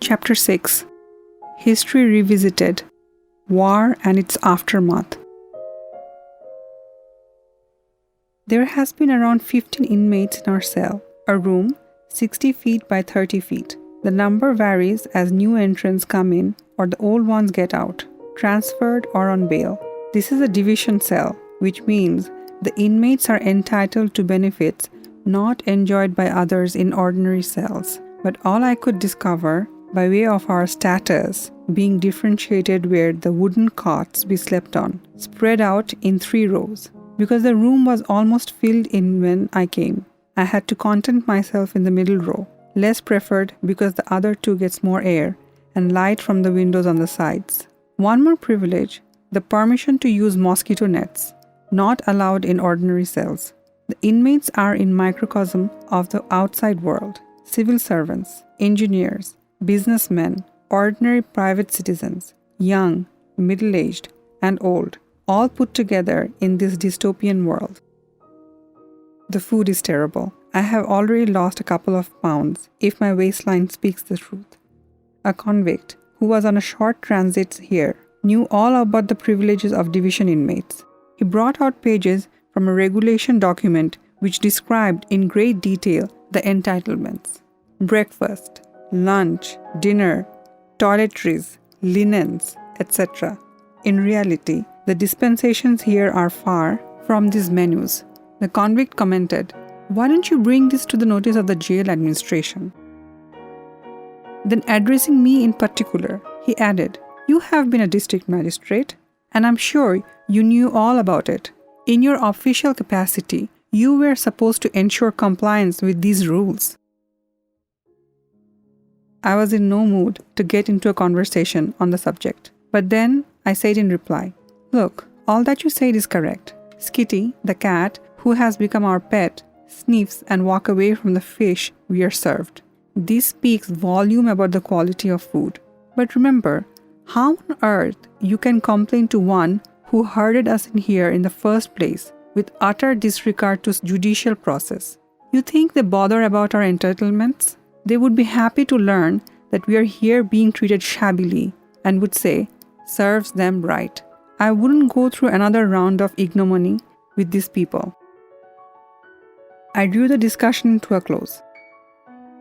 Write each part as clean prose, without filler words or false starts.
Chapter 6. History Revisited. War and its Aftermath. There has been around 15 inmates in our cell, a room 60 feet by 30 feet. The number varies as new entrants come in or the old ones get out, transferred or on bail. This is a division cell, which means the inmates are entitled to benefits not enjoyed by others in ordinary cells. But all I could discover, by way of our status being differentiated, were the wooden cots we slept on, spread out in 3 rows. Because the room was almost filled in when I came, I had to content myself in the middle row, less preferred because the other 2 gets more air and light from the windows on the sides. One more privilege, the permission to use mosquito nets, not allowed in ordinary cells. The inmates are in microcosm of the outside world. Civil servants, engineers, businessmen, ordinary private citizens, young, middle-aged, and old, all put together in this dystopian world. The food is terrible. I have already lost a couple of pounds, if my waistline speaks the truth. A convict, who was on a short transit here, knew all about the privileges of division inmates. He brought out pages from a regulation document which described in great detail the entitlements. Breakfast, lunch, dinner, toiletries, linens, etc. In reality, the dispensations here are far from these menus. The convict commented, "Why don't you bring this to the notice of the jail administration?" Then addressing me in particular, he added, "You have been a district magistrate, and I'm sure you knew all about it. In your official capacity, you were supposed to ensure compliance with these rules." I was in no mood to get into a conversation on the subject. But then I said in reply, "Look, all that you said is correct. Skitty, the cat, who has become our pet, sniffs and walks away from the fish we are served. This speaks volume about the quality of food. But remember, how on earth you can complain to one who herded us in here in the first place with utter disregard to judicial process? You think they bother about our entitlements? They would be happy to learn that we are here being treated shabbily and would say, 'Serves them right.' I wouldn't go through another round of ignominy with these people." I drew the discussion to a close.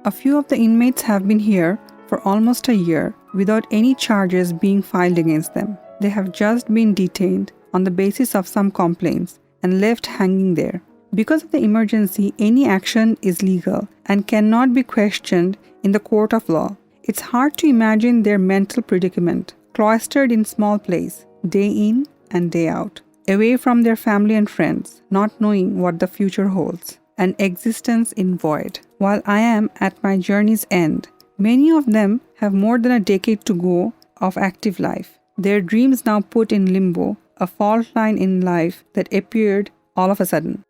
A few of the inmates have been here for almost a year without any charges being filed against them. They have just been detained on the basis of some complaints and left hanging there. Because of the emergency, any action is legal and cannot be questioned in the court of law. It's hard to imagine their mental predicament, cloistered in small place, day in and day out, away from their family and friends, not knowing what the future holds, an existence in void. While I am at my journey's end, many of them have more than a decade to go of active life. Their dreams now put in limbo, a fault line in life that appeared all of a sudden.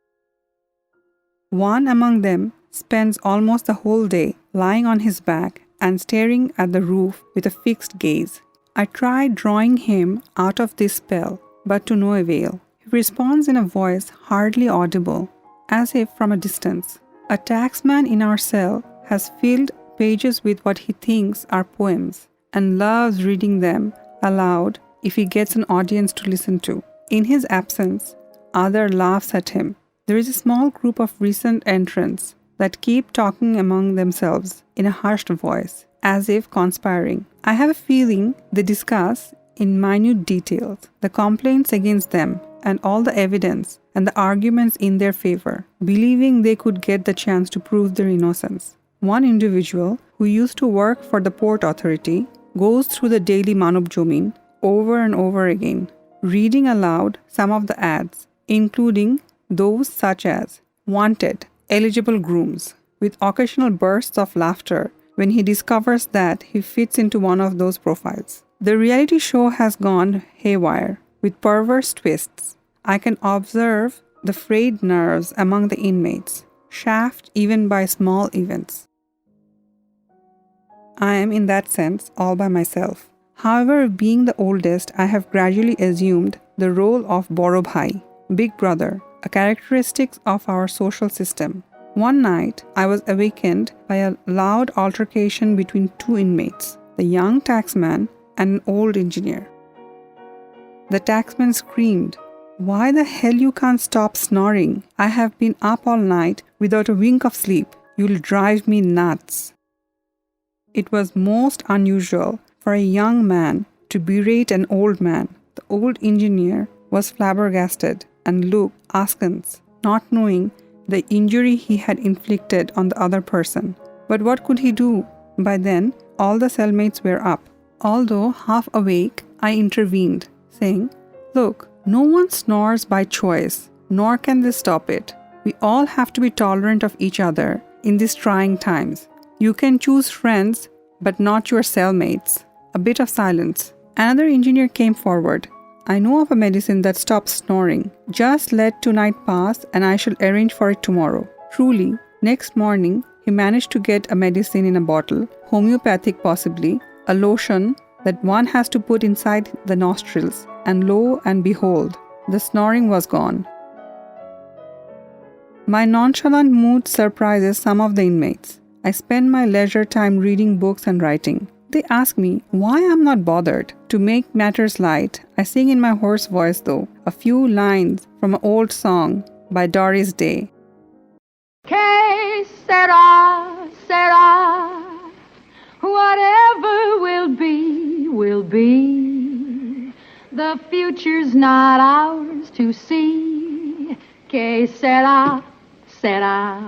One among them spends almost the whole day lying on his back and staring at the roof with a fixed gaze. I tried drawing him out of this spell, but to no avail. He responds in a voice hardly audible, as if from a distance. A taxman in our cell has filled pages with what he thinks are poems and loves reading them aloud if he gets an audience to listen to. In his absence, other laughs at him. There is a small group of recent entrants that keep talking among themselves in a hushed voice, as if conspiring. I have a feeling they discuss in minute details the complaints against them and all the evidence and the arguments in their favor, believing they could get the chance to prove their innocence. One individual who used to work for the Port Authority goes through the daily Manab Jomin over and over again, reading aloud some of the ads, including those such as "Wanted, eligible grooms," with occasional bursts of laughter when he discovers that he fits into one of those profiles. The reality show has gone haywire, with perverse twists. I can observe the frayed nerves among the inmates, chafed even by small events. I am in that sense all by myself. However, being the oldest, I have gradually assumed the role of Boro Bhai, big brother, a characteristic of our social system. One night, I was awakened by a loud altercation between 2 inmates. the young taxman, and an old engineer. The taxman screamed, "Why the hell you can't stop snoring? I have been up all night without a wink of sleep. You'll drive me nuts." It was most unusual for a young man to berate an old man. The old engineer was flabbergasted and looked askance, not knowing the injury he had inflicted on the other person. But what could he do? By then, all the cellmates were up. Although half awake, I intervened, saying, "Look, no one snores by choice, nor can they stop it. We all have to be tolerant of each other in these trying times. You can choose friends, but not your cellmates." A bit of silence. Another engineer came forward. "I know of a medicine that stops snoring. Just let tonight pass and I shall arrange for it tomorrow." Truly, next morning, he managed to get a medicine in a bottle, homeopathic possibly, a lotion that one has to put inside the nostrils, and lo and behold, the snoring was gone. My nonchalant mood surprises some of the inmates. I spend my leisure time reading books and writing. They ask me why I'm not bothered. To make matters light, I sing in my hoarse voice though, a few lines from an old song by Doris Day. Que sera, sera, whatever will be, will be. The future's not ours to see. Que sera, sera.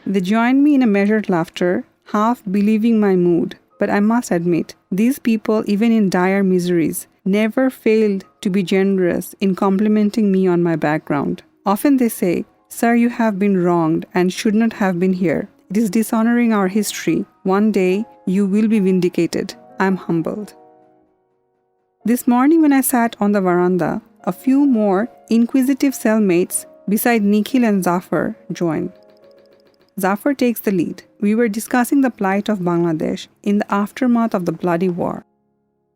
They joined me in a measured laughter, half believing my mood. But I must admit, these people, even in dire miseries, never failed to be generous in complimenting me on my background. Often they say, "Sir, you have been wronged and should not have been here. It is dishonoring our history. One day, you will be vindicated." I am humbled. This morning when I sat on the veranda, a few more inquisitive cellmates beside Nikhil and Zafar joined. Zafar takes the lead. We were discussing the plight of Bangladesh in the aftermath of the bloody war.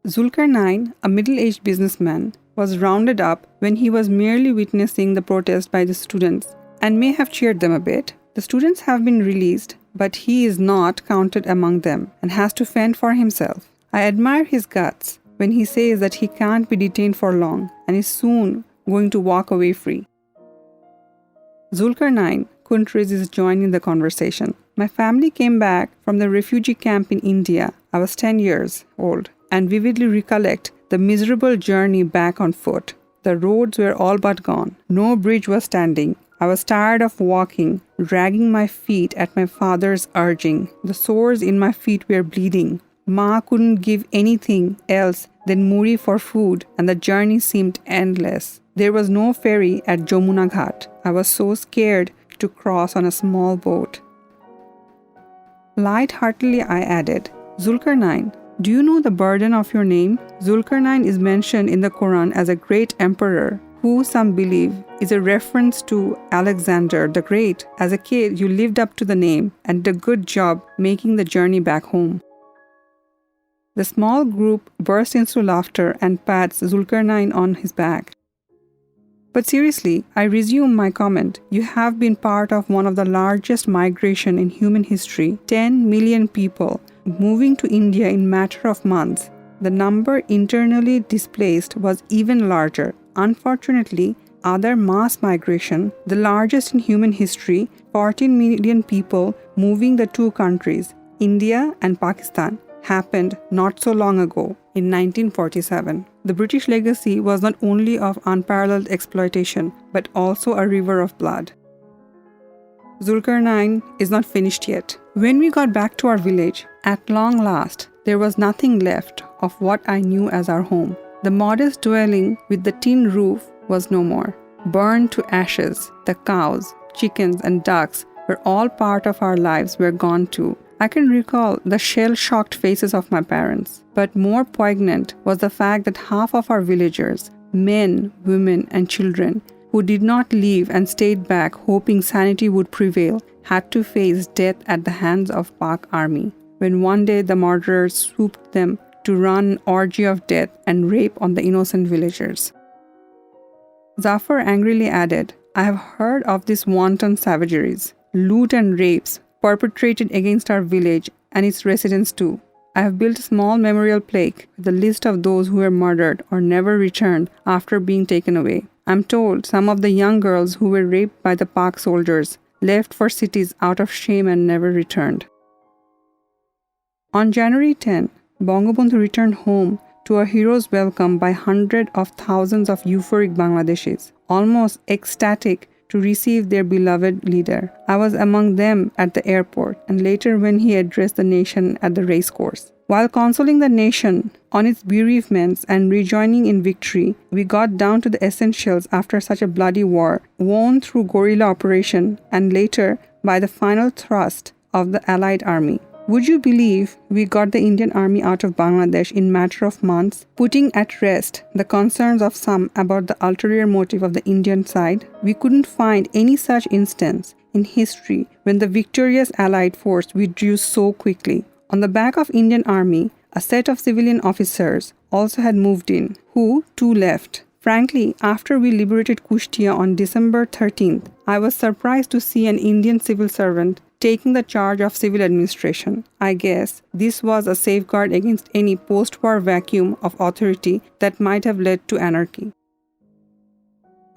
Zulkarnain, a middle-aged businessman, was rounded up when he was merely witnessing the protest by the students and may have cheered them a bit. The students have been released, but he is not counted among them and has to fend for himself. I admire his guts when he says that he can't be detained for long and is soon going to walk away free. Zulkarnain couldn't resist joining the conversation. My family came back from the refugee camp in India. I was 10 years old and vividly recollect the miserable journey back on foot. The roads were all but gone. No bridge was standing. I was tired of walking, dragging my feet at my father's urging. The sores in my feet were bleeding. Ma couldn't give anything else than muri for food, and the journey seemed endless. There was no ferry at Jamuna Ghat. I was so scared to cross on a small boat. Light-heartedly I added, "Zulkarnain, do you know the burden of your name? Zulkarnain is mentioned in the Quran as a great emperor, who some believe is a reference to Alexander the Great. As a kid, you lived up to the name and did a good job making the journey back home." The small group burst into laughter and pats Zulkarnain on his back. But seriously, I resume my comment. You have been part of one of the largest migration in human history. 10 million people moving to India in matter of months. The number internally displaced was even larger. Unfortunately, other mass migration, the largest in human history, 14 million people moving the two countries, India and Pakistan, happened not so long ago in 1947. The British legacy was not only of unparalleled exploitation, but also a river of blood. Zulkarnain is not finished yet. When we got back to our village, at long last, there was nothing left of what I knew as our home. The modest dwelling with the tin roof was no more. Burned to ashes, the cows, chickens, and ducks were all part of our lives were gone too. I can recall the shell-shocked faces of my parents, but more poignant was the fact that half of our villagers, men, women, and children, who did not leave and stayed back hoping sanity would prevail, had to face death at the hands of Pak army, when one day the murderers swooped them to run an orgy of death and rape on the innocent villagers. Zafar angrily added, "I have heard of these wanton savageries, loot and rapes, perpetrated against our village and its residents too. I have built a small memorial plaque with a list of those who were murdered or never returned after being taken away. I'm told some of the young girls who were raped by the Pak soldiers left for cities out of shame and never returned. On January 10, Bangabandhu returned home to a hero's welcome by hundreds of thousands of euphoric Bangladeshis, almost ecstatic to receive their beloved leader. I was among them at the airport and later when he addressed the nation at the racecourse. While consoling the nation on its bereavements and rejoining in victory, we got down to the essentials after such a bloody war, won through guerrilla operation and later by the final thrust of the Allied army. Would you believe we got the Indian army out of Bangladesh in matter of months, putting at rest the concerns of some about the ulterior motive of the Indian side? We couldn't find any such instance in history when the victorious Allied force withdrew so quickly. On the back of Indian army, a set of civilian officers also had moved in, who too left. Frankly, after we liberated Kushtia on December 13th, I was surprised to see an Indian civil servant taking the charge of civil administration. I guess this was a safeguard against any post-war vacuum of authority that might have led to anarchy.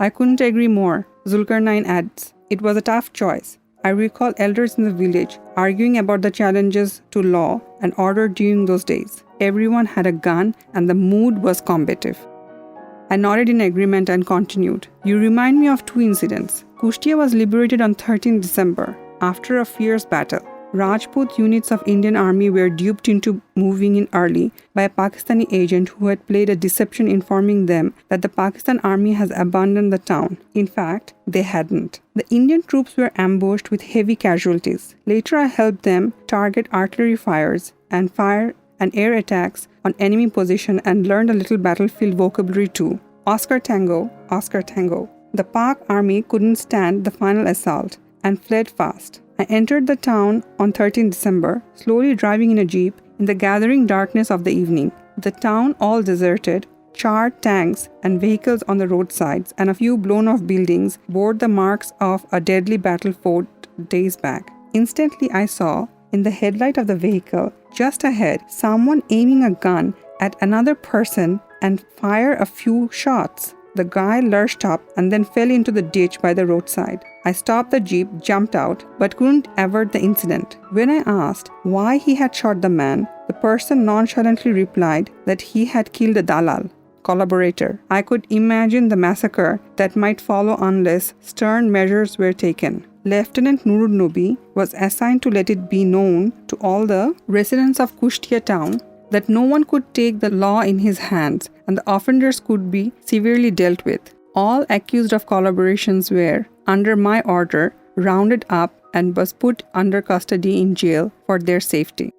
I couldn't agree more, Zulkarnain adds. It was a tough choice. I recall elders in the village arguing about the challenges to law and order during those days. Everyone had a gun and the mood was combative. I nodded in agreement and continued. You remind me of two incidents. Kushtia was liberated on 13 December. After a fierce battle, Rajput units of Indian army were duped into moving in early by a Pakistani agent who had played a deception informing them that the Pakistan army has abandoned the town. In fact, they hadn't. The Indian troops were ambushed with heavy casualties. Later I helped them target artillery fires and fire and air attacks on enemy position and learned a little battlefield vocabulary too. Oscar Tango, Oscar Tango. The Pak army couldn't stand the final assault and fled fast. I entered the town on 13 December, slowly driving in a jeep in the gathering darkness of the evening. The town all deserted, charred tanks and vehicles on the roadsides, and a few blown-off buildings bore the marks of a deadly battle fought days back. Instantly I saw, in the headlight of the vehicle, just ahead, someone aiming a gun at another person and fire a few shots. The guy lurched up and then fell into the ditch by the roadside. I stopped the jeep, jumped out, but couldn't avert the incident. When I asked why he had shot the man, the person nonchalantly replied that he had killed a dalal, collaborator. I could imagine the massacre that might follow unless stern measures were taken. Lieutenant Nurud Nobi was assigned to let it be known to all the residents of Kushtia town that no one could take the law in his hands and the offenders could be severely dealt with. All accused of collaborations were, under my order, rounded up and was put under custody in jail for their safety.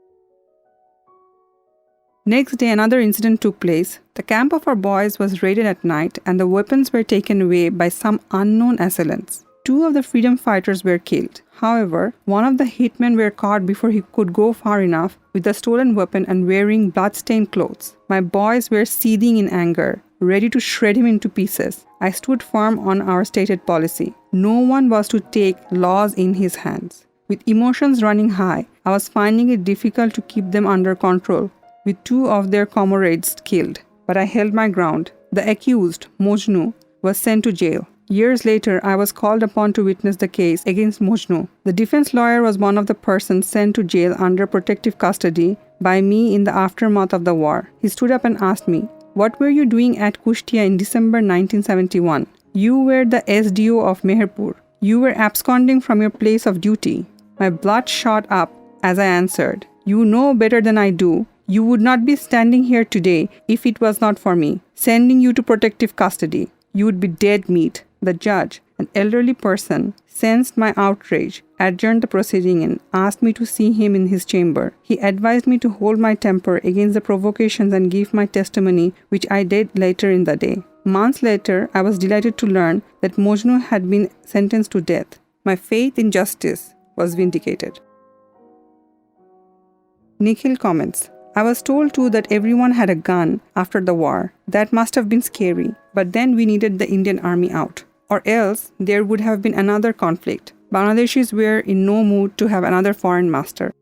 Next day, another incident took place. The camp of our boys was raided at night and the weapons were taken away by some unknown assailants. 2 of the freedom fighters were killed. However, one of the hitmen were caught before he could go far enough with the stolen weapon and wearing blood-stained clothes. My boys were seething in anger, ready to shred him into pieces. I stood firm on our stated policy. No one was to take laws in his hands. With emotions running high, I was finding it difficult to keep them under control, with 2 of their comrades killed. But I held my ground. The accused, Mojnu, was sent to jail. Years later, I was called upon to witness the case against Mojnu. The defense lawyer was one of the persons sent to jail under protective custody by me in the aftermath of the war. He stood up and asked me, "What were you doing at Kushtia in December 1971? You were the SDO of Meherpur. You were absconding from your place of duty." My blood shot up as I answered, "You know better than I do. You would not be standing here today if it was not for me, sending you to protective custody. You would be dead meat." The judge, an elderly person, sensed my outrage, adjourned the proceeding and asked me to see him in his chamber. He advised me to hold my temper against the provocations and give my testimony, which I did later in the day. Months later, I was delighted to learn that Mojnu had been sentenced to death. My faith in justice was vindicated. Nikhil comments, I was told too that everyone had a gun after the war. That must have been scary, but then we needed the Indian army out. Or else, there would have been another conflict. Bangladeshis were in no mood to have another foreign master.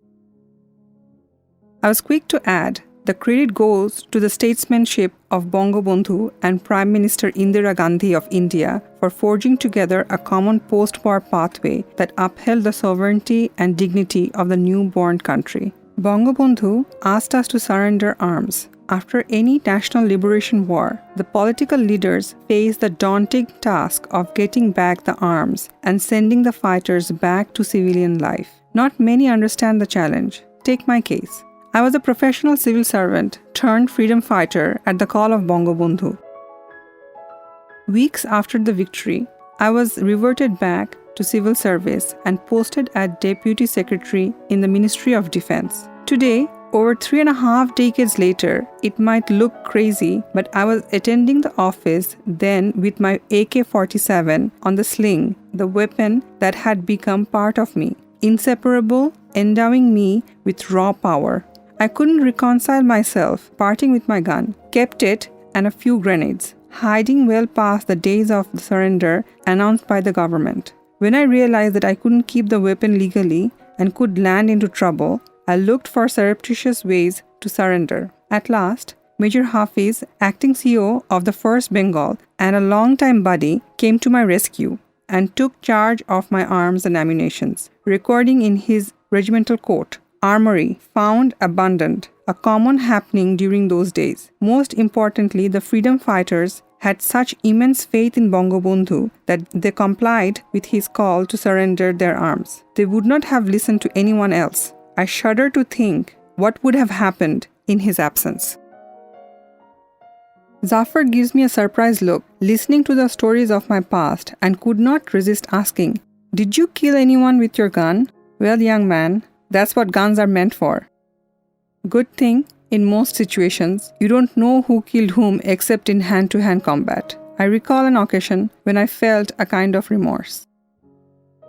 I was quick to add, the credit goes to the statesmanship of Bangabandhu and Prime Minister Indira Gandhi of India for forging together a common post-war pathway that upheld the sovereignty and dignity of the newborn country. Bangabandhu asked us to surrender arms. After any national liberation war, the political leaders faced the daunting task of getting back the arms and sending the fighters back to civilian life. Not many understand the challenge. Take my case. I was a professional civil servant turned freedom fighter at the call of Bangabandhu. Weeks after the victory, I was reverted back to civil service and posted as Deputy Secretary in the Ministry of Defense. Today, over 3.5 decades later, it might look crazy, but I was attending the office then with my AK-47 on the sling, the weapon that had become part of me, inseparable, endowing me with raw power. I couldn't reconcile myself parting with my gun, kept it and a few grenades, hiding well past the days of the surrender announced by the government. When I realized that I couldn't keep the weapon legally and could land into trouble, I looked for surreptitious ways to surrender. At last, Major Hafiz, acting CEO of the 1st Bengal and a longtime buddy, came to my rescue and took charge of my arms and ammunitions, recording in his regimental coat, "Armory found abundant," a common happening during those days. Most importantly, the freedom fighters had such immense faith in Bangabandhu that they complied with his call to surrender their arms. They would not have listened to anyone else. I shudder to think what would have happened in his absence. Zafar gives me a surprised look, listening to the stories of my past, and could not resist asking, "Did you kill anyone with your gun?" "Well, young man, that's what guns are meant for." Good thing, in most situations, you don't know who killed whom except in hand-to-hand combat. I recall an occasion when I felt a kind of remorse.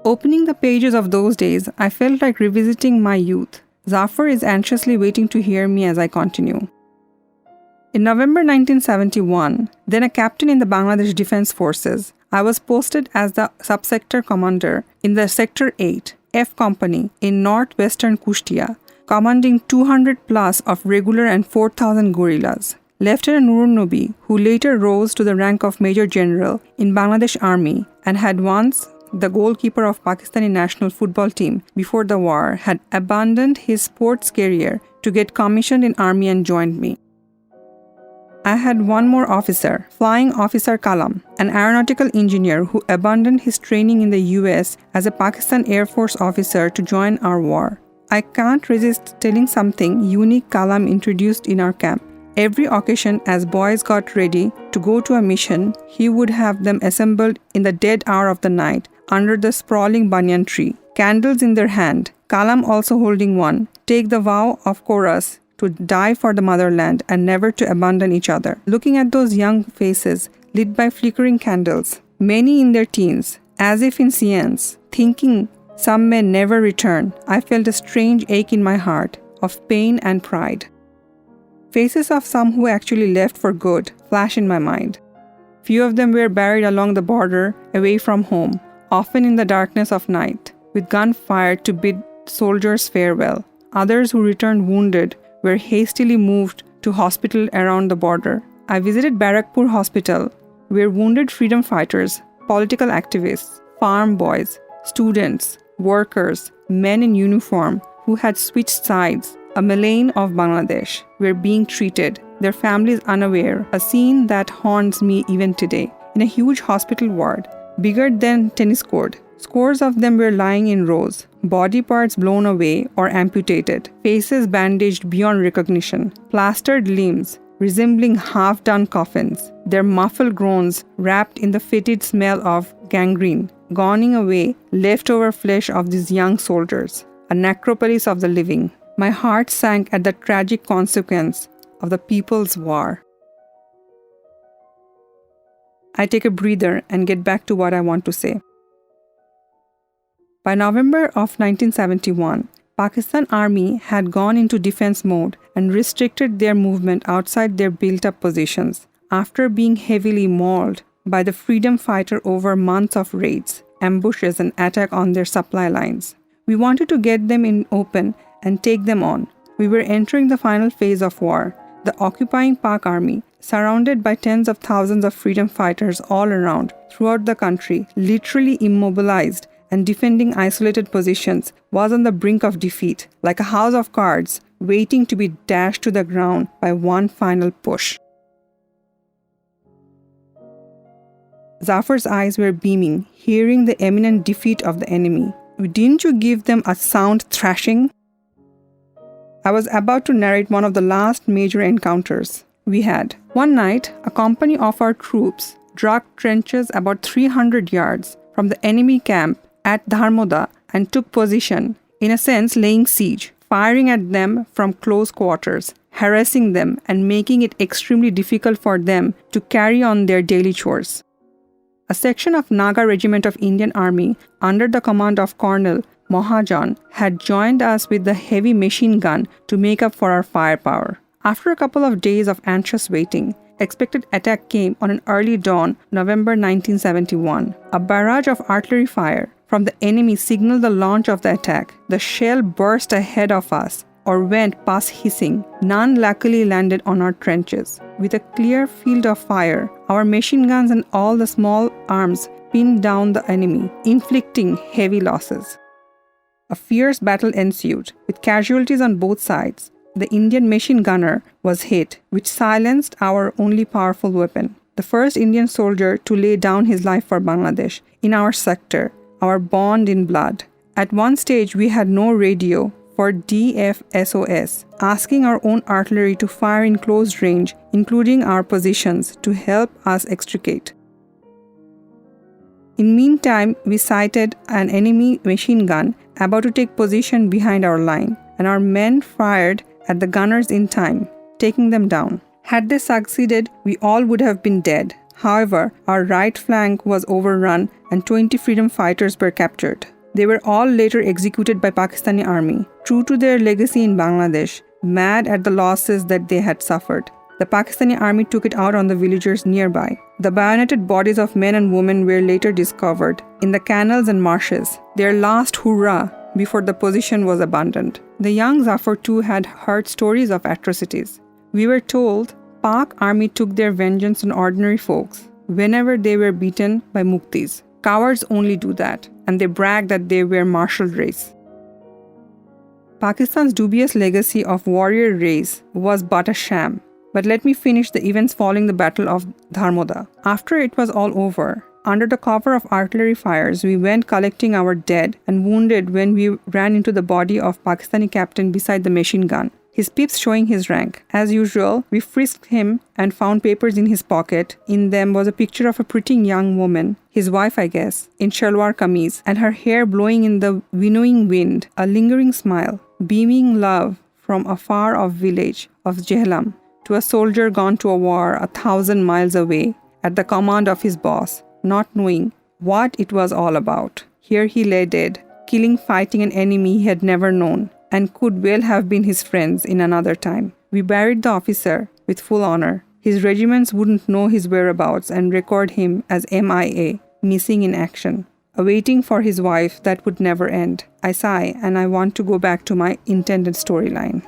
Opening the pages of those days, I felt like revisiting my youth. Zafar is anxiously waiting to hear me as I continue. In November 1971, then a captain in the Bangladesh Defense Forces, I was posted as the subsector commander in the Sector 8, F Company in northwestern Kushtia, commanding 200 plus of regular and 4,000 guerrillas. Lieutenant Nur Nabi, who later rose to the rank of Major General in Bangladesh Army and had once the goalkeeper of Pakistani national football team before the war, had abandoned his sports career to get commissioned in army and joined me. I had one more officer, Flying Officer Kalam, an aeronautical engineer who abandoned his training in the US as a Pakistan Air Force officer to join our war. I can't resist telling something unique Kalam introduced in our camp. Every occasion as boys got ready to go to a mission, he would have them assembled in the dead hour of the night under the sprawling banyan tree, candles in their hand, Kalam also holding one, take the vow of chorus to die for the motherland and never to abandon each other. Looking at those young faces lit by flickering candles, many in their teens, as if in science, thinking some may never return, I felt a strange ache in my heart of pain and pride. Faces of some who actually left for good flash in my mind. Few of them were buried along the border, away from home, often in the darkness of night, with gun fired to bid soldiers farewell. Others who returned wounded were hastily moved to hospital around the border. I visited Barakpur Hospital, where wounded freedom fighters, political activists, farm boys, students, workers, men in uniform who had switched sides, a Malayan of Bangladesh, were being treated, their families unaware, a scene that haunts me even today. In a huge hospital ward, bigger than tennis court, scores of them were lying in rows, body parts blown away or amputated, faces bandaged beyond recognition, plastered limbs resembling half-done coffins, their muffled groans wrapped in the fetid smell of gangrene, gawning away leftover flesh of these young soldiers, a necropolis of the living. My heart sank at the tragic consequence of the people's war. I take a breather and get back to what I want to say. By November of 1971, Pakistan Army had gone into defense mode and restricted their movement outside their built-up positions after being heavily mauled by the freedom fighter over months of raids, ambushes, and attack on their supply lines. We wanted to get them in open and take them on. We were entering the final phase of war. The occupying Pak army, surrounded by tens of thousands of freedom fighters all around, throughout the country, literally immobilized and defending isolated positions, was on the brink of defeat, like a house of cards, waiting to be dashed to the ground by one final push. Zafar's eyes were beaming, hearing the imminent defeat of the enemy. Didn't you give them a sound thrashing? I was about to narrate one of the last major encounters we had. One night, a company of our troops dug trenches about 300 yards from the enemy camp at Dharmoda and took position, in a sense laying siege, firing at them from close quarters, harassing them and making it extremely difficult for them to carry on their daily chores. A section of Naga Regiment of Indian Army under the command of Colonel Mahajan had joined us with the heavy machine gun to make up for our firepower. After a couple of days of anxious waiting, expected attack came on an early dawn, November 1971. A barrage of artillery fire from the enemy signaled the launch of the attack. The shell burst ahead of us or went past hissing. None luckily landed on our trenches. With a clear field of fire, our machine guns and all the small arms pinned down the enemy, inflicting heavy losses. A fierce battle ensued, with casualties on both sides. The Indian machine gunner was hit, which silenced our only powerful weapon. The first Indian soldier to lay down his life for Bangladesh, in our sector, our bond in blood. At one stage, we had no radio for DFSOS, asking our own artillery to fire in close range, including our positions, to help us extricate. In meantime, we sighted an enemy machine gun about to take position behind our line, and our men fired at the gunners in time, taking them down. Had they succeeded, we all would have been dead. However, our right flank was overrun and 20 freedom fighters were captured. They were all later executed by Pakistani army, true to their legacy in Bangladesh, mad at the losses that they had suffered. The Pakistani army took it out on the villagers nearby. The bayoneted bodies of men and women were later discovered in the canals and marshes, their last hurrah before the position was abandoned. The young Zafar too had heard stories of atrocities. We were told Pak army took their vengeance on ordinary folks whenever they were beaten by Muktis. Cowards only do that, and they brag that they were martial race. Pakistan's dubious legacy of warrior race was but a sham. But let me finish the events following the Battle of Dharmoda. After it was all over, under the cover of artillery fires, we went collecting our dead and wounded when we ran into the body of Pakistani captain beside the machine gun, his pips showing his rank. As usual, we frisked him and found papers in his pocket. In them was a picture of a pretty young woman, his wife I guess, in shalwar kameez, and her hair blowing in the winnowing wind, a lingering smile, beaming love from a far-off village of Jehlam, to a soldier gone to a war 1,000 miles away at the command of his boss, not knowing what it was all about. Here he lay dead, fighting an enemy he had never known and could well have been his friends in another time. We buried the officer with full honor. His regiments wouldn't know his whereabouts and record him as MIA, missing in action, awaiting for his wife that would never end. I sigh and I want to go back to my intended storyline.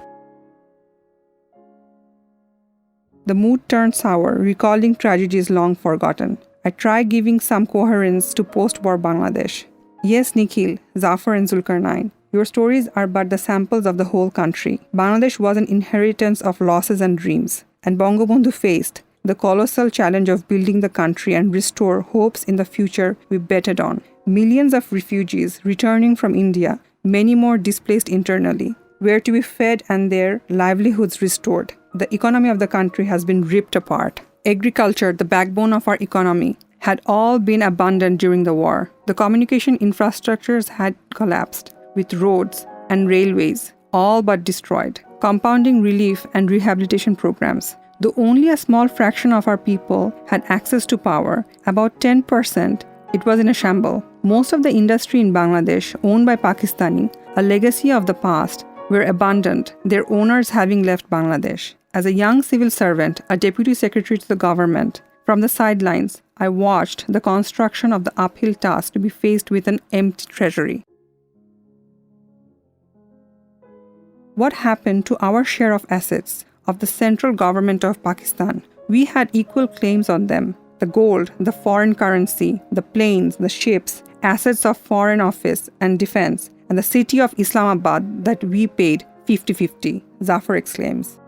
The mood turned sour, recalling tragedies long forgotten. I try giving some coherence to post-war Bangladesh. Yes, Nikhil, Zafar and Zulkarnain, your stories are but the samples of the whole country. Bangladesh was an inheritance of losses and dreams, and Bangabandhu faced the colossal challenge of building the country and restore hopes in the future we betted on. Millions of refugees returning from India, many more displaced internally, were to be fed and their livelihoods restored. The economy of the country has been ripped apart. Agriculture, the backbone of our economy, had all been abandoned during the war. The communication infrastructures had collapsed, with roads and railways all but destroyed. Compounding relief and rehabilitation programs. Though only a small fraction of our people had access to power, about 10%, it was in a shamble. Most of the industry in Bangladesh, owned by Pakistani, a legacy of the past, were abandoned, their owners having left Bangladesh. As a young civil servant, a deputy secretary to the government, from the sidelines, I watched the construction of the uphill task to be faced with an empty treasury. What happened to our share of assets of the central government of Pakistan? We had equal claims on them. The gold, the foreign currency, the planes, the ships, assets of foreign office and defense, and the city of Islamabad that we paid 50-50, Zafar exclaims.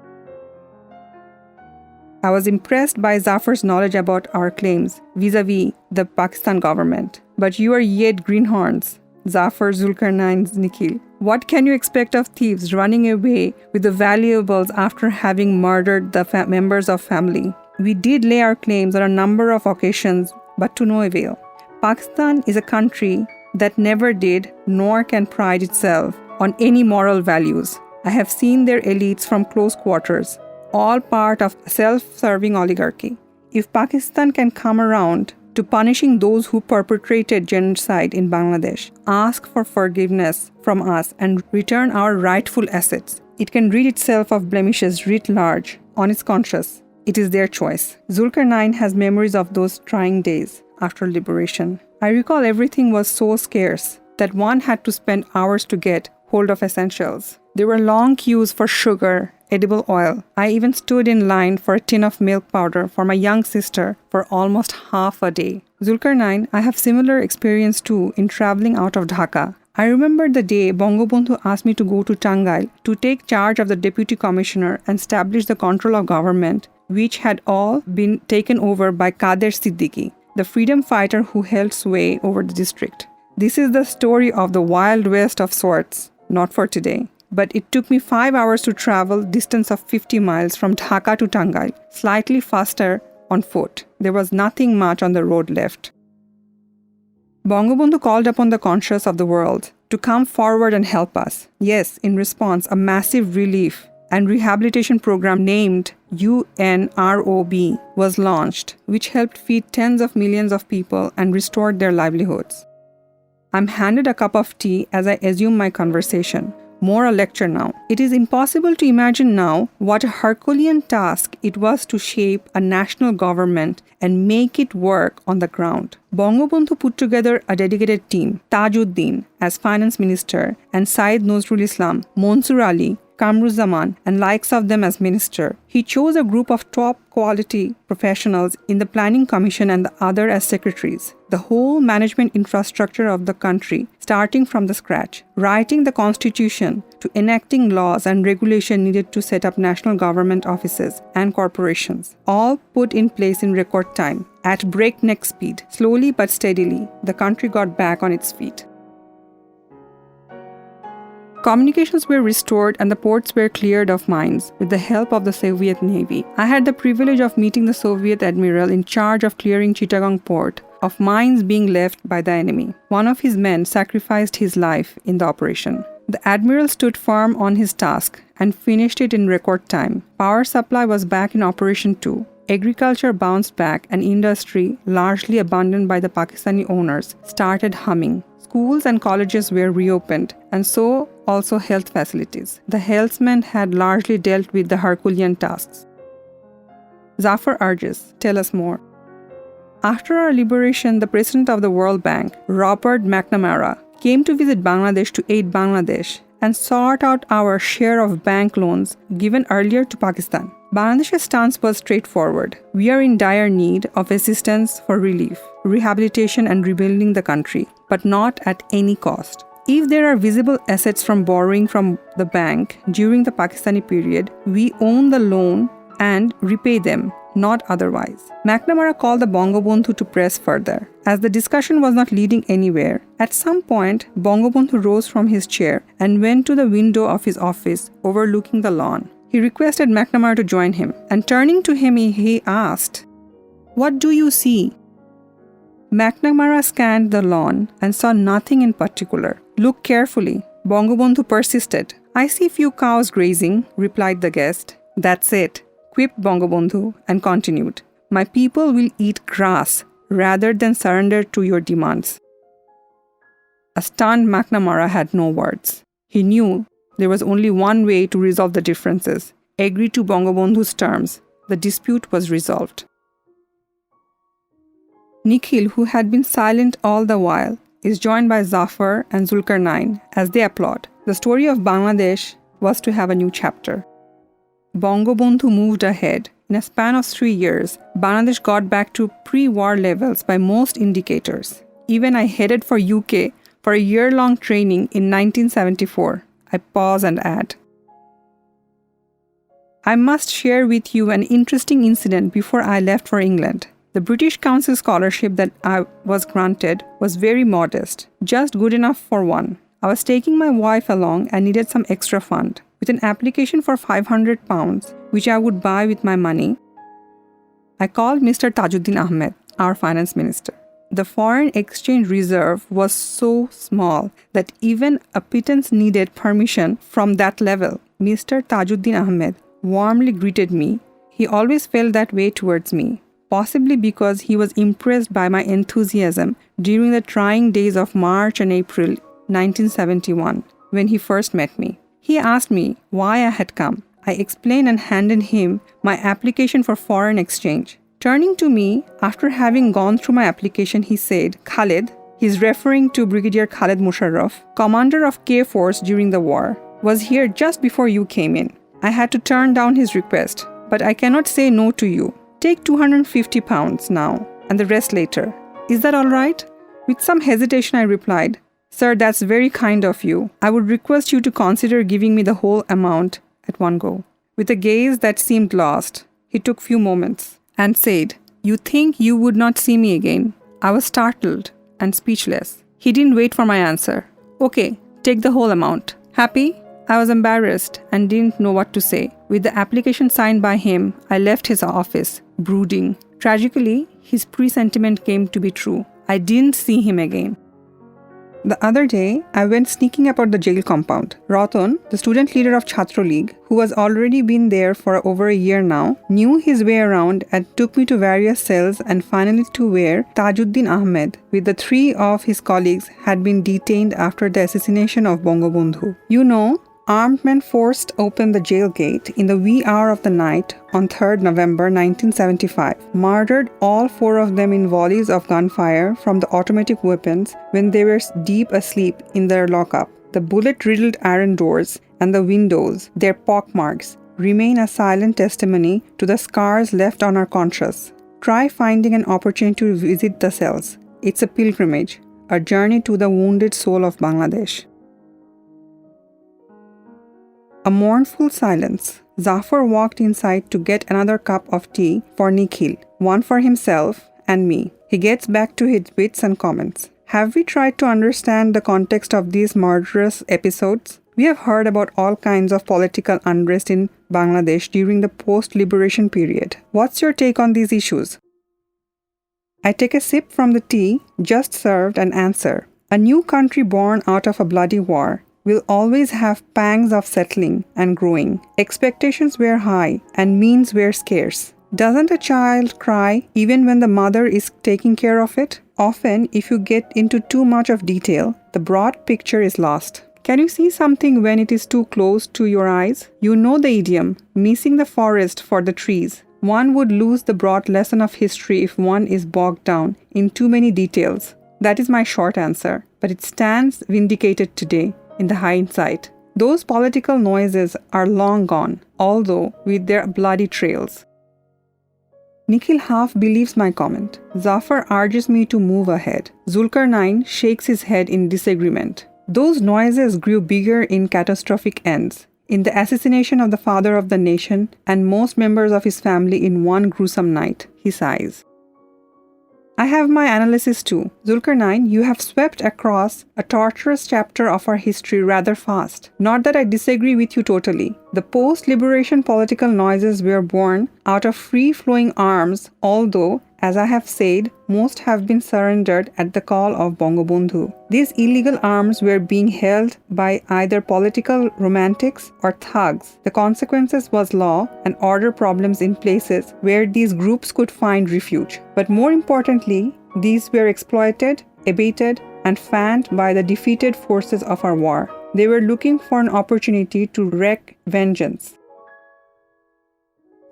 I was impressed by Zafar's knowledge about our claims vis-a-vis the Pakistan government. But you are yet greenhorns, Zafar Zulkarnain's Nikhil. What can you expect of thieves running away with the valuables after having murdered the members of family? We did lay our claims on a number of occasions, but to no avail. Pakistan is a country that never did nor can pride itself on any moral values. I have seen their elites from close quarters, all part of a self-serving oligarchy. If Pakistan can come around to punishing those who perpetrated genocide in Bangladesh, ask for forgiveness from us and return our rightful assets, it can rid itself of blemishes writ large on its conscience. It is their choice. Zulkarnain has memories of those trying days after liberation. I recall everything was so scarce that one had to spend hours to get hold of essentials. There were long queues for sugar, edible oil. I even stood in line for a tin of milk powder for my young sister for almost half a day. Zulkarnain, I have similar experience too in traveling out of Dhaka. I remember the day Bangabandhu asked me to go to Tangail to take charge of the deputy commissioner and establish the control of government, which had all been taken over by Kader Siddiqui, the freedom fighter who held sway over the district. This is the story of the Wild West of sorts, not for today. But it took me 5 hours to travel distance of 50 miles from Dhaka to Tangail, slightly faster on foot. There was nothing much on the road left. Bangabandhu called upon the conscience of the world to come forward and help us. Yes, in response, a massive relief and rehabilitation program named UNROB was launched, which helped feed tens of millions of people and restored their livelihoods. I'm handed a cup of tea as I assume my conversation. More a lecture now. It is impossible to imagine now what a Herculean task it was to shape a national government and make it work on the ground. Bangabandhu put together a dedicated team, Tajuddin as Finance Minister and Syed Nazrul Islam, Mansur Ali, Kamruzzaman and likes of them as minister. He chose a group of top quality professionals in the Planning Commission and the other as secretaries. The whole management infrastructure of the country, starting from the scratch, writing the constitution to enacting laws and regulation needed to set up national government offices and corporations, all put in place in record time. At breakneck speed, slowly but steadily, the country got back on its feet. Communications were restored and the ports were cleared of mines with the help of the Soviet Navy. I had the privilege of meeting the Soviet admiral in charge of clearing Chittagong port of mines being left by the enemy. One of his men sacrificed his life in the operation. The admiral stood firm on his task and finished it in record time. Power supply was back in operation too. Agriculture bounced back and industry, largely abandoned by the Pakistani owners, started humming. Schools and colleges were reopened, and so also health facilities. The helmsmen had largely dealt with the Herculean tasks. Zafar urges, tell us more. After our liberation, the president of the World Bank, Robert McNamara, came to visit Bangladesh to aid Bangladesh and sort out our share of bank loans given earlier to Pakistan. Bangladesh's stance was straightforward. We are in dire need of assistance for relief, rehabilitation and rebuilding the country, but not at any cost. If there are visible assets from borrowing from the bank during the Pakistani period, we own the loan and repay them, not otherwise. McNamara called the Bangabandhu to press further. As the discussion was not leading anywhere, at some point, Bangabandhu rose from his chair and went to the window of his office overlooking the lawn. He requested McNamara to join him, and turning to him, he asked, "What do you see?" McNamara scanned the lawn and saw nothing in particular. "Look carefully." Bangabandhu persisted. "I see few cows grazing," replied the guest. "That's it," quipped Bangabandhu and continued, "My people will eat grass rather than surrender to your demands." A stunned McNamara had no words. He knew there was only one way to resolve the differences. Agree to Bangabandhu's terms. The dispute was resolved. Nikhil, who had been silent all the while, is joined by Zafar and Zulkarnain as they applaud. The story of Bangladesh was to have a new chapter. Bangabandhu moved ahead. In a span of 3 years, Bangladesh got back to pre-war levels by most indicators. Even I headed for UK for a year-long training in 1974. I pause and add, I must share with you an interesting incident before I left for England. The British Council scholarship that I was granted was very modest, just good enough for one. I was taking my wife along and needed some extra fund. With an application for £500, which I would buy with my money, I called Mr. Tajuddin Ahmed, our Finance Minister. The foreign exchange reserve was so small that even a pittance needed permission from that level. Mr. Tajuddin Ahmed warmly greeted me. He always felt that way towards me, possibly because he was impressed by my enthusiasm during the trying days of March and April 1971, when he first met me. He asked me why I had come. I explained and handed him my application for foreign exchange. Turning to me, after having gone through my application, he said, Khaled, he's referring to Brigadier Khaled Musharraf, commander of K Force during the war, was here just before you came in. I had to turn down his request, but I cannot say no to you. Take £250 now, and the rest later. Is that all right? With some hesitation, I replied, Sir, that's very kind of you. I would request you to consider giving me the whole amount at one go. With a gaze that seemed lost, he took few moments and said, You think you would not see me again? I was startled and speechless. He didn't wait for my answer. Okay, take the whole amount. Happy? I was embarrassed and didn't know what to say. With the application signed by him, I left his office, brooding. Tragically, his presentiment came to be true. I didn't see him again. The other day, I went sneaking about the jail compound. Ratan, the student leader of Chhatra League, who has already been there for over a year now, knew his way around and took me to various cells and finally to where Tajuddin Ahmed, with the 3 of his colleagues, had been detained after the assassination of Bangabandhu. You know, armed men forced open the jail gate in the wee hour of the night on 3rd November 1975, murdered all 4 of them in volleys of gunfire from the automatic weapons when they were deep asleep in their lockup. The bullet-riddled iron doors and the windows, their pockmarks, remain a silent testimony to the scars left on our conscience. Try finding an opportunity to visit the cells. It's a pilgrimage, a journey to the wounded soul of Bangladesh. A mournful silence. Zafar walked inside to get another cup of tea for Nikhil, one for himself and me. He gets back to his wits and comments. Have we tried to understand the context of these murderous episodes? We have heard about all kinds of political unrest in Bangladesh during the post-liberation period. What's your take on these issues? I take a sip from the tea just served and answer. A new country born out of a bloody war will always have pangs of settling and growing. Expectations were high and means were scarce. Doesn't a child cry even when the mother is taking care of it? Often, if you get into too much of detail, the broad picture is lost. Can you see something when it is too close to your eyes? You know the idiom, missing the forest for the trees. One would lose the broad lesson of history if one is bogged down in too many details. That is my short answer, but it stands vindicated today. In the hindsight, those political noises are long gone, although with their bloody trails. Nikhil half believes my comment. Zafar urges me to move ahead. Zulkarnain shakes his head in disagreement. Those noises grew bigger in catastrophic ends. In the assassination of the father of the nation and most members of his family in one gruesome night, he sighs. I have my analysis too. Zulkarnain, you have swept across a torturous chapter of our history rather fast. Not that I disagree with you totally. The post-liberation political noises were born out of free-flowing arms, although, as I have said, most have been surrendered at the call of Bangabandhu. These illegal arms were being held by either political romantics or thugs. The consequences was law and order problems in places where these groups could find refuge. But more importantly, these were exploited, abated, and fanned by the defeated forces of our war. They were looking for an opportunity to wreak vengeance.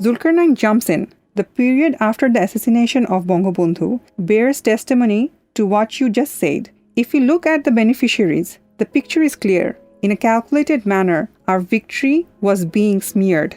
Zulkarnain jumps in. The period after the assassination of Bangabandhu bears testimony to what you just said. If we look at the beneficiaries, the picture is clear. In a calculated manner, our victory was being smeared.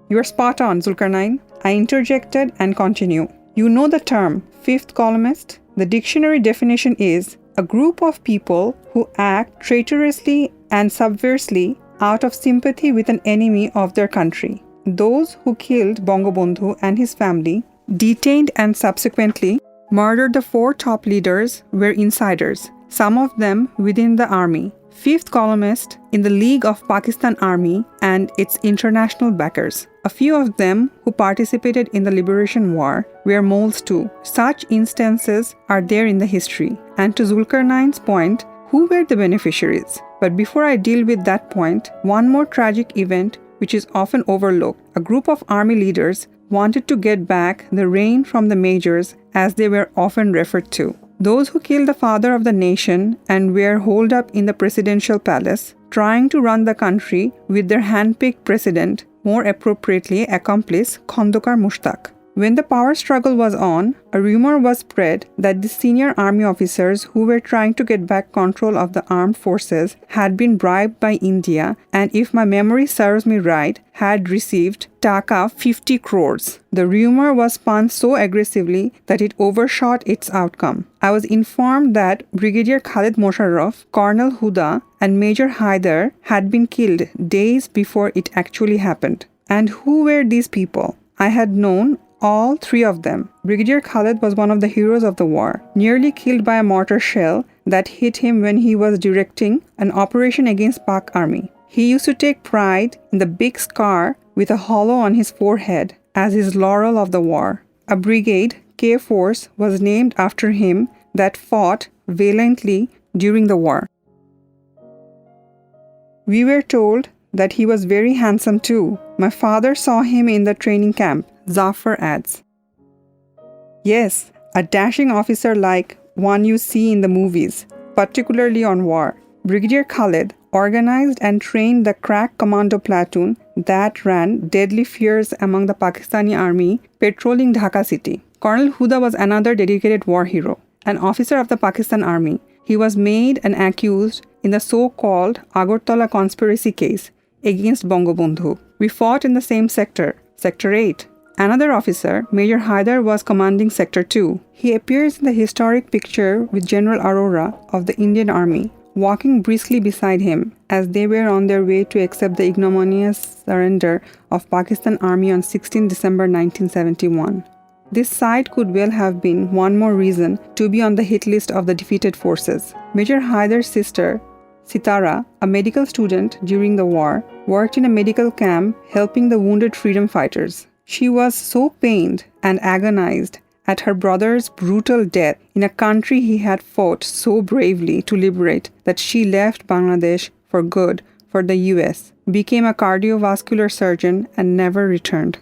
You're spot on, Zulkarnain. I interjected and continue. You know the term, fifth columnist? The dictionary definition is a group of people who act traitorously and subversively out of sympathy with an enemy of their country. Those who killed Bangabandhu and his family, detained and subsequently murdered the 4 top leaders were insiders, some of them within the army. Fifth columnist in the League of Pakistan Army and its international backers. A few of them who participated in the Liberation War were moles too. Such instances are there in the history. And to Zulkarnain's point, who were the beneficiaries? But before I deal with that point, one more tragic event which is often overlooked. A group of army leaders wanted to get back the reign from the majors, as they were often referred to. Those who killed the father of the nation and were holed up in the presidential palace, trying to run the country with their hand-picked president, more appropriately accomplice Khandakar Mushtaq. When the power struggle was on, a rumor was spread that the senior army officers who were trying to get back control of the armed forces had been bribed by India and, if my memory serves me right, had received Taka 50 crores. The rumor was spun so aggressively that it overshot its outcome. I was informed that Brigadier Khalid Mosharraf, Colonel Huda, and Major Haider had been killed days before it actually happened. And who were these people? I had known all 3 of them. Brigadier Khalid was one of the heroes of the war, nearly killed by a mortar shell that hit him when he was directing an operation against Pak army. He used to take pride in the big scar with a hollow on his forehead as his laurel of the war. A brigade, K-Force, was named after him that fought valiantly during the war. We were told that he was very handsome too. My father saw him in the training camp, Zafar adds. Yes, a dashing officer like one you see in the movies, particularly on war. Brigadier Khalid organized and trained the crack commando platoon that ran deadly fears among the Pakistani army patrolling Dhaka city. Colonel Huda was another dedicated war hero, an officer of the Pakistan army. He was made and accused in the so-called Agartala conspiracy case against Bangabandhu. We fought in the same sector, Sector 8. Another officer, Major Haider, was commanding Sector 2. He appears in the historic picture with General Arora of the Indian Army, walking briskly beside him as they were on their way to accept the ignominious surrender of Pakistan Army on 16 December 1971. This sight could well have been one more reason to be on the hit list of the defeated forces. Major Haider's sister, Sitara, a medical student during the war, worked in a medical camp helping the wounded freedom fighters. She was so pained and agonized at her brother's brutal death in a country he had fought so bravely to liberate that she left Bangladesh for good for the US, became a cardiovascular surgeon, and never returned.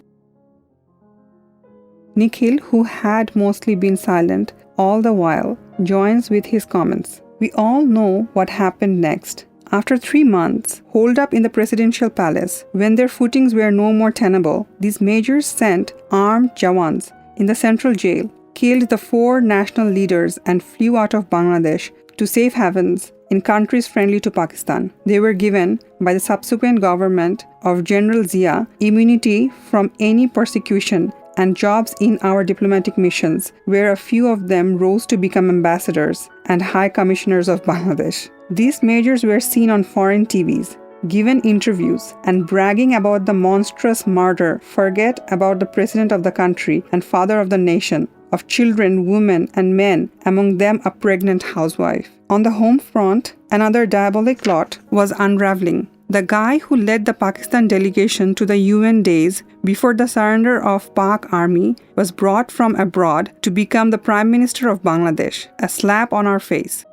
Nikhil, who had mostly been silent all the while, joins with his comments. We all know what happened next. After 3 months, holed up in the presidential palace, when their footings were no more tenable, these majors sent armed Jawans in the central jail, killed the 4 national leaders, and flew out of Bangladesh to safe havens in countries friendly to Pakistan. They were given, by the subsequent government of General Zia, immunity from any persecution and jobs in our diplomatic missions, where a few of them rose to become ambassadors and high commissioners of Bangladesh. These majors were seen on foreign TVs, given interviews, and bragging about the monstrous murder. Forget about the president of the country and father of the nation, of children, women, and men, among them a pregnant housewife. On the home front, another diabolic plot was unraveling. The guy who led the Pakistan delegation to the UN days before the surrender of Pak army was brought from abroad to become the Prime Minister of Bangladesh, a slap on our face.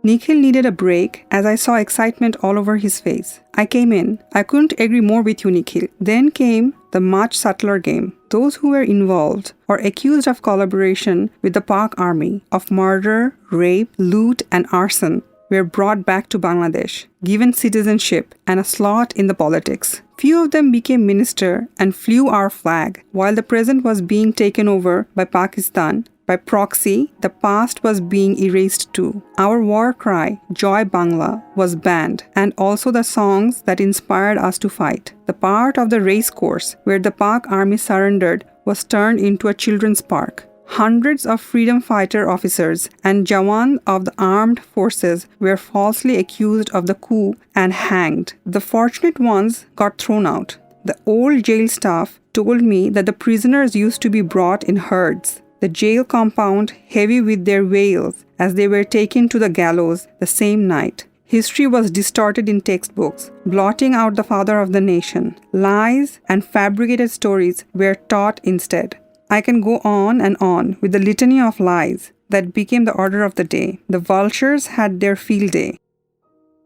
Nikhil needed a break as I saw excitement all over his face. I came in. I couldn't agree more with you, Nikhil. Then came the much subtler game. Those who were involved or accused of collaboration with the Pak army, of murder, rape, loot, and arson were brought back to Bangladesh, given citizenship and a slot in the politics. Few of them became minister and flew our flag, while the present was being taken over by Pakistan By proxy, the past was being erased too. Our war cry, Joy Bangla, was banned, and also the songs that inspired us to fight. The part of the race course where the Pak army surrendered was turned into a children's park. Hundreds of freedom fighter officers and Jawan of the armed forces were falsely accused of the coup and hanged. The fortunate ones got thrown out. The old jail staff told me that the prisoners used to be brought in herds. The jail compound heavy with their wails as they were taken to the gallows the same night. History was distorted in textbooks, blotting out the father of the nation. Lies and fabricated stories were taught instead. I can go on and on with the litany of lies that became the order of the day. The vultures had their field day.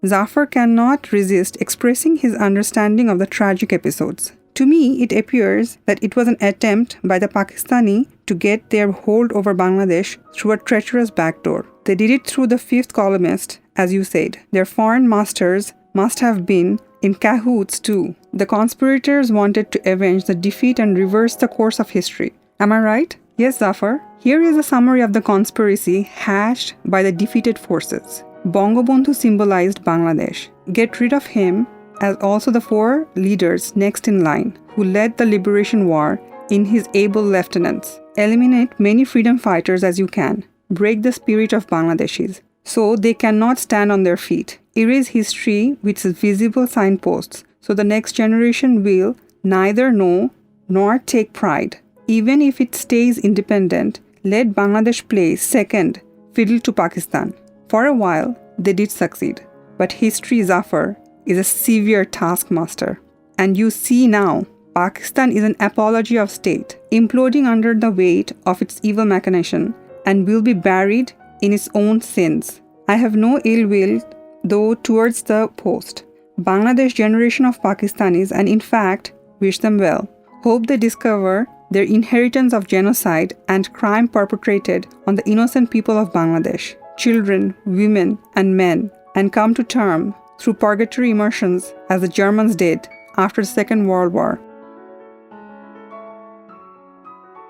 Zafar cannot resist expressing his understanding of the tragic episodes. To me, it appears that it was an attempt by the Pakistani to get their hold over Bangladesh through a treacherous backdoor. They did it through the fifth columnist, as you said. Their foreign masters must have been in cahoots too. The conspirators wanted to avenge the defeat and reverse the course of history. Am I right? Yes, Zafar. Here is a summary of the conspiracy hatched by the defeated forces. Bangabandhu symbolized Bangladesh. Get rid of him, as also the four leaders next in line who led the liberation war in his able lieutenants. Eliminate many freedom fighters as you can. Break the spirit of Bangladeshis so they cannot stand on their feet. Erase history with visible signposts so the next generation will neither know nor take pride. Even if it stays independent, let Bangladesh play second fiddle to Pakistan. For a while, they did succeed. But history, Zafar, is a severe taskmaster. And you see now, Pakistan is an apology of state, imploding under the weight of its evil machination, and will be buried in its own sins. I have no ill will, though, towards the post Bangladesh generation of Pakistanis, and in fact, wish them well. Hope they discover their inheritance of genocide and crime perpetrated on the innocent people of Bangladesh, children, women, and men, and come to terms through purgatory immersions as the Germans did after the Second World War.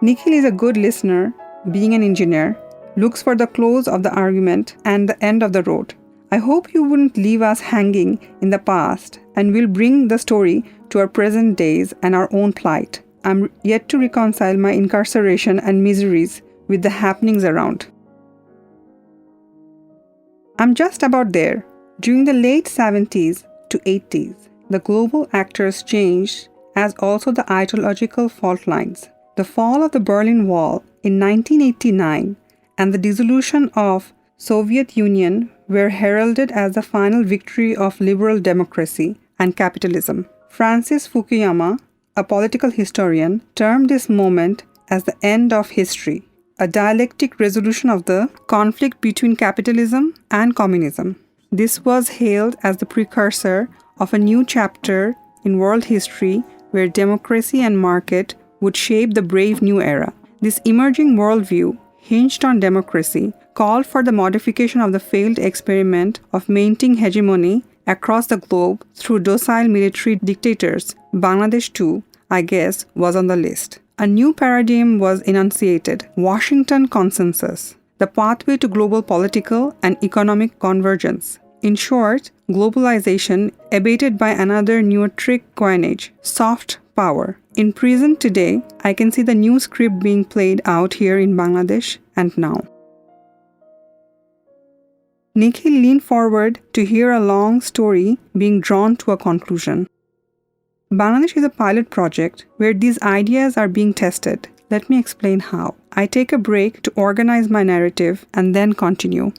Nikhil is a good listener, being an engineer, looks for the close of the argument and the end of the road. I hope you wouldn't leave us hanging in the past and will bring the story to our present days and our own plight. I'm yet to reconcile my incarceration and miseries with the happenings around. I'm just about there. During the late 70s to 80s, the global actors changed as also the ideological fault lines. The fall of the Berlin Wall in 1989 and the dissolution of Soviet Union were heralded as the final victory of liberal democracy and capitalism. Francis Fukuyama, a political historian, termed this moment as the end of history, a dialectic resolution of the conflict between capitalism and communism. This was hailed as the precursor of a new chapter in world history where democracy and market would shape the brave new era. This emerging worldview, hinged on democracy, called for the modification of the failed experiment of maintaining hegemony across the globe through docile military dictators. Bangladesh too, I guess, was on the list. A new paradigm was enunciated, Washington Consensus, the pathway to global political and economic convergence. In short, globalization abated by another new trick coinage, soft power. In prison today, I can see the new script being played out here in Bangladesh and now. Nikhil leaned forward to hear a long story being drawn to a conclusion. Bangladesh is a pilot project where these ideas are being tested. Let me explain how. I take a break to organize my narrative and then continue.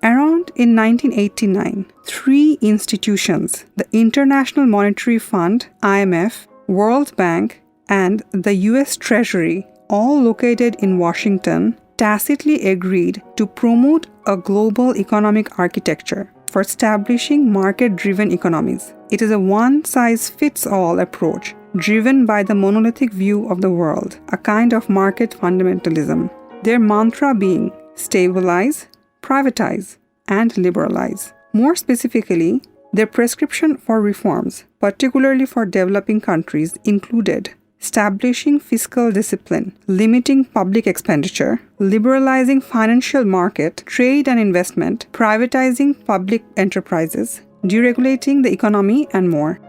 Around in 1989, three institutions, the International Monetary Fund, IMF, World Bank, and the US Treasury, all located in Washington, tacitly agreed to promote a global economic architecture for establishing market-driven economies. It is a one-size-fits-all approach driven by the monolithic view of the world, a kind of market fundamentalism. Their mantra being stabilize, privatize, and liberalize. More specifically, their prescription for reforms, particularly for developing countries, included establishing fiscal discipline, limiting public expenditure, liberalizing financial market, trade and investment, privatizing public enterprises, deregulating the economy, and more.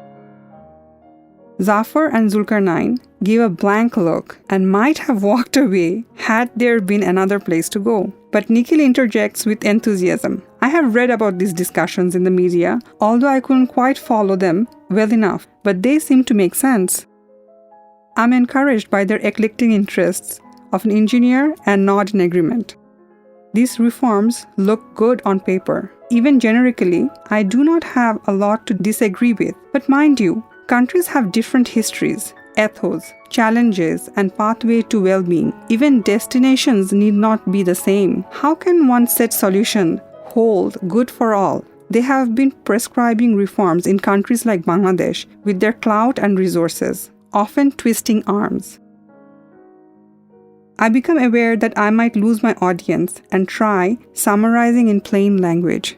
Zafar and Zulkarnain gave a blank look and might have walked away had there been another place to go. But Nikhil interjects with enthusiasm. I have read about these discussions in the media, although I couldn't quite follow them well enough, but they seem to make sense. I'm encouraged by their eclectic interests of an engineer and nod in agreement. These reforms look good on paper. Even generically, I do not have a lot to disagree with, but mind you, countries have different histories, ethos, challenges, and pathway to well-being. Even destinations need not be the same. How can one set solution hold good for all? They have been prescribing reforms in countries like Bangladesh with their clout and resources, often twisting arms. I become aware that I might lose my audience and try summarizing in plain language.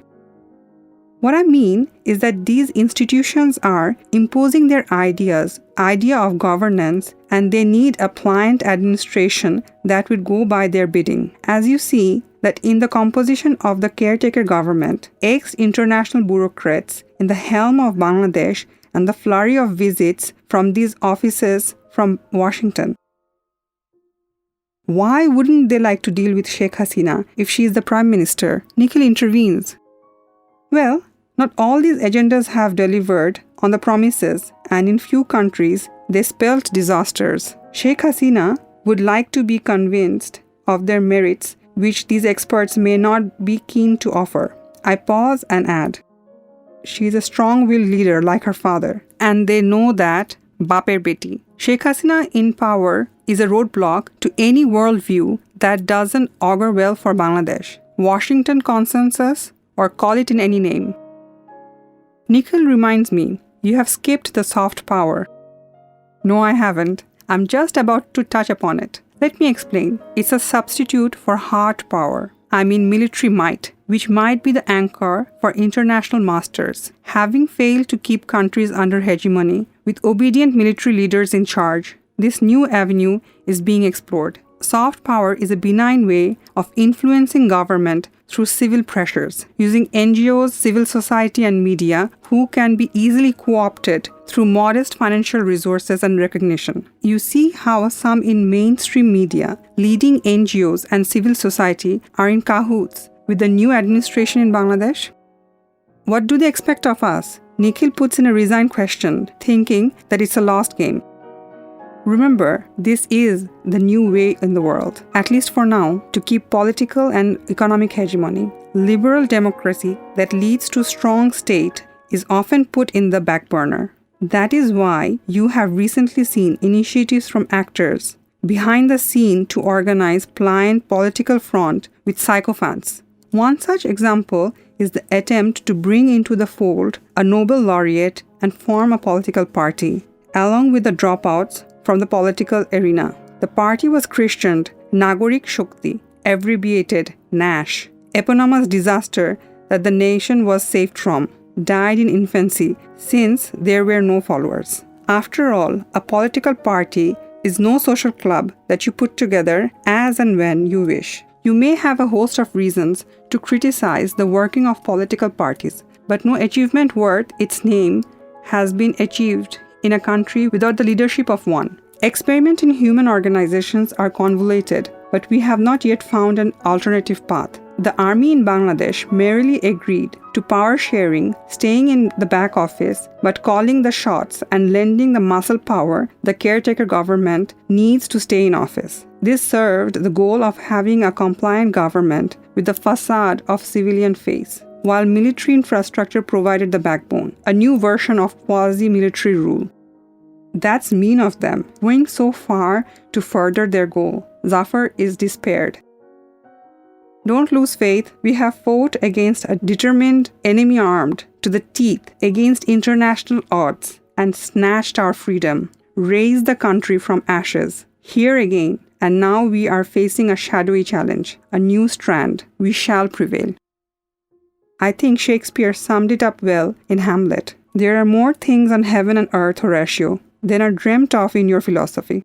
What I mean is that these institutions are imposing their idea of governance, and they need a pliant administration that would go by their bidding. As you see that in the composition of the caretaker government, ex-international bureaucrats in the helm of Bangladesh and the flurry of visits from these offices from Washington. Why wouldn't they like to deal with Sheikh Hasina if she is the Prime Minister? Nikhil intervenes. Well, not all these agendas have delivered on the promises, and in few countries, they spelled disasters. Sheikh Hasina would like to be convinced of their merits, which these experts may not be keen to offer. I pause and add, she is a strong-willed leader like her father, and they know that Baper Beti. Sheikh Hasina in power is a roadblock to any worldview that doesn't augur well for Bangladesh. Washington consensus, or call it in any name. Nikhil reminds me, you have skipped the soft power. No, I haven't. I'm just about to touch upon it. Let me explain. It's a substitute for hard power. I mean military might, which might be the anchor for international masters, having failed to keep countries under hegemony with obedient military leaders in charge. This new avenue is being explored. Soft power is a benign way of influencing government through civil pressures, using NGOs, civil society, and media who can be easily co-opted through modest financial resources and recognition. You see how some in mainstream media, leading NGOs, and civil society are in cahoots with the new administration in Bangladesh? What do they expect of us? Nikhil puts in a resigned question, thinking that it's a lost game. Remember, this is the new way in the world, at least for now, to keep political and economic hegemony. Liberal democracy that leads to strong state is often put in the back burner. That is why you have recently seen initiatives from actors behind the scene to organize pliant political front with sycophants. One such example is the attempt to bring into the fold a Nobel laureate and form a political party, along with the dropouts from the political arena. The party was christened Nagorik Shakti, abbreviated NASH, eponymous disaster that the nation was saved from, died in infancy since there were no followers. After all, a political party is no social club that you put together as and when you wish. You may have a host of reasons to criticize the working of political parties, but no achievement worth its name has been achieved in a country without the leadership of one. Experiments in human organizations are convoluted, but we have not yet found an alternative path. The army in Bangladesh merely agreed to power sharing, staying in the back office, but calling the shots and lending the muscle power the caretaker government needs to stay in office. This served the goal of having a compliant government with the facade of civilian face, while military infrastructure provided the backbone, a new version of quasi-military rule. That's mean of them, going so far to further their goal. Zafar is despaired. Don't lose faith. We have fought against a determined enemy armed to the teeth against international odds and snatched our freedom, raised the country from ashes. Here again, and now we are facing a shadowy challenge, a new strand. We shall prevail. I think Shakespeare summed it up well in Hamlet. There are more things on heaven and earth, Horatio, than are dreamt of in your philosophy.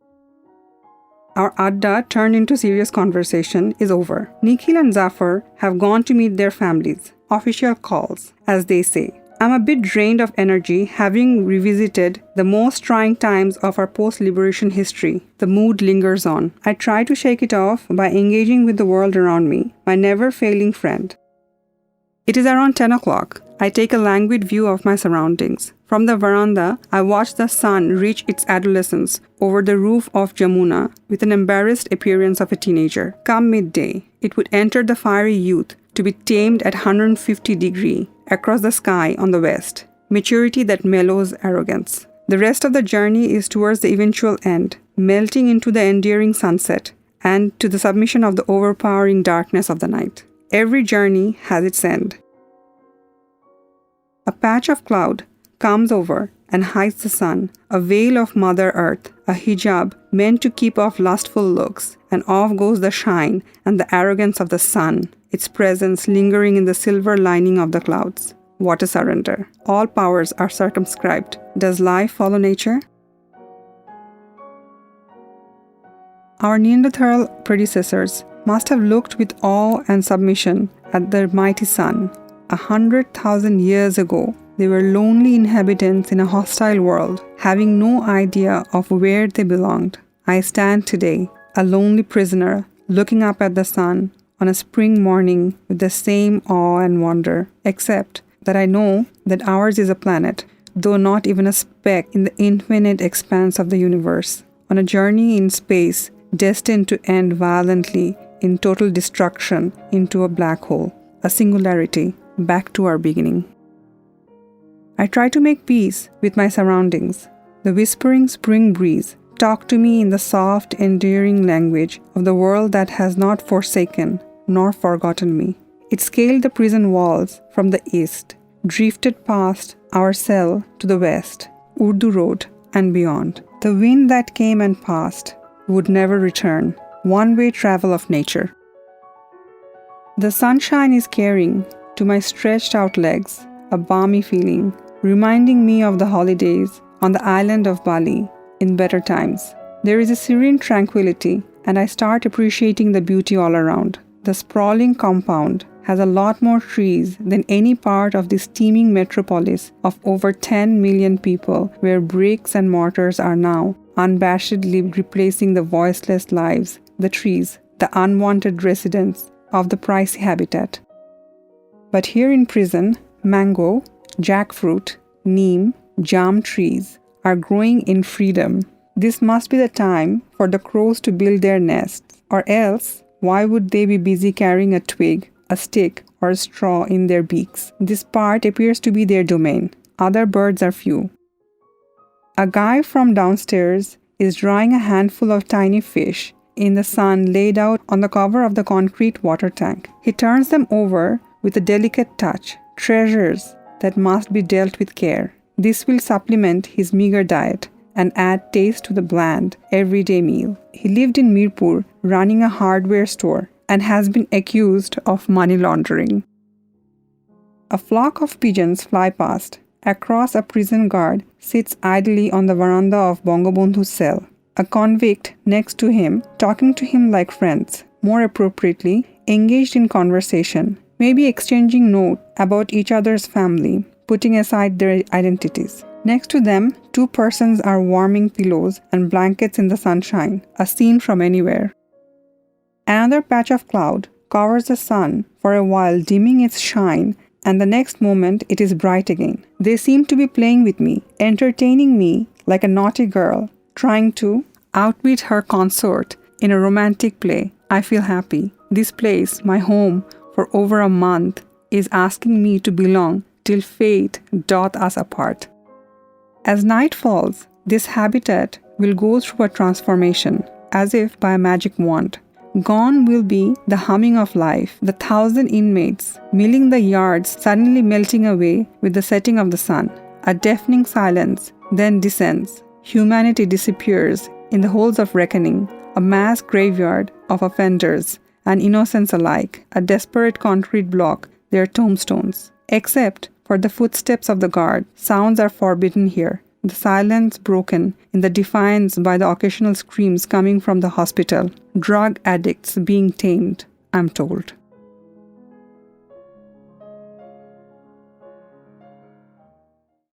Our adda, turned into serious conversation, is over. Nikhil and Zafar have gone to meet their families. Official calls, as they say. I'm a bit drained of energy, having revisited the most trying times of our post-liberation history. The mood lingers on. I try to shake it off by engaging with the world around me, my never-failing friend. It is around 10 o'clock. I take a languid view of my surroundings. From the veranda, I watch the sun reach its adolescence over the roof of Jamuna with an embarrassed appearance of a teenager. Come midday, it would enter the fiery youth to be tamed at 150 degrees across the sky on the west. Maturity that mellows arrogance. The rest of the journey is towards the eventual end, melting into the endearing sunset and to the submission of the overpowering darkness of the night. Every journey has its end. A patch of cloud comes over and hides the sun, a veil of Mother Earth, a hijab meant to keep off lustful looks, and off goes the shine and the arrogance of the sun, its presence lingering in the silver lining of the clouds. What a surrender. All powers are circumscribed. Does life follow nature? Our Neanderthal predecessors must have looked with awe and submission at the mighty sun. 100,000 years ago, they were lonely inhabitants in a hostile world, having no idea of where they belonged. I stand today, a lonely prisoner, looking up at the sun on a spring morning with the same awe and wonder, except that I know that ours is a planet, though not even a speck in the infinite expanse of the universe, on a journey in space destined to end violently in total destruction into a black hole, a singularity, back to our beginning. I try to make peace with my surroundings. The whispering spring breeze talk to me in the soft, endearing language of the world that has not forsaken nor forgotten me. It scaled the prison walls from the east, drifted past our cell to the west, Urdu Road and beyond. The wind that came and passed would never return, one-way travel of nature. The sunshine is carrying to my stretched out legs a balmy feeling, reminding me of the holidays on the island of Bali in better times. There is a serene tranquility, and I start appreciating the beauty all around. The sprawling compound has a lot more trees than any part of this teeming metropolis of over 10 million people, where bricks and mortars are now unabashedly replacing the voiceless lives, the trees, the unwanted residents of the pricey habitat. But here in prison, mango, jackfruit, neem, jam trees are growing in freedom. This must be the time for the crows to build their nests, or else why would they be busy carrying a twig, a stick, or a straw in their beaks? This part appears to be their domain. Other birds are few. A guy from downstairs is drying a handful of tiny fish in the sun laid out on the cover of the concrete water tank. He turns them over with a delicate touch, treasures that must be dealt with care. This will supplement his meager diet and add taste to the bland, everyday meal. He lived in Mirpur, running a hardware store, and has been accused of money laundering. A flock of pigeons fly past. Across, a prison guard sits idly on the veranda of Bangabandhu's cell. A convict next to him, talking to him like friends, more appropriately, engaged in conversation, maybe exchanging notes about each other's family, putting aside their identities. Next to them, two persons are warming pillows and blankets in the sunshine, a scene from anywhere. Another patch of cloud covers the sun for a while, dimming its shine, and the next moment it is bright again. They seem to be playing with me, entertaining me like a naughty girl, trying to outwit her consort in a romantic play. I feel happy. This place, my home for over a month, is asking me to belong till fate doth us apart. As night falls, this habitat will go through a transformation, as if by a magic wand. Gone will be the humming of life, the 1,000 inmates milling the yards suddenly melting away with the setting of the sun. A deafening silence then descends. Humanity disappears in the holes of reckoning, a mass graveyard of offenders and innocents alike, a desperate concrete block, their tombstones. Except for the footsteps of the guard, sounds are forbidden here. The silence broken in the defiance by the occasional screams coming from the hospital. Drug addicts being tamed, I'm told.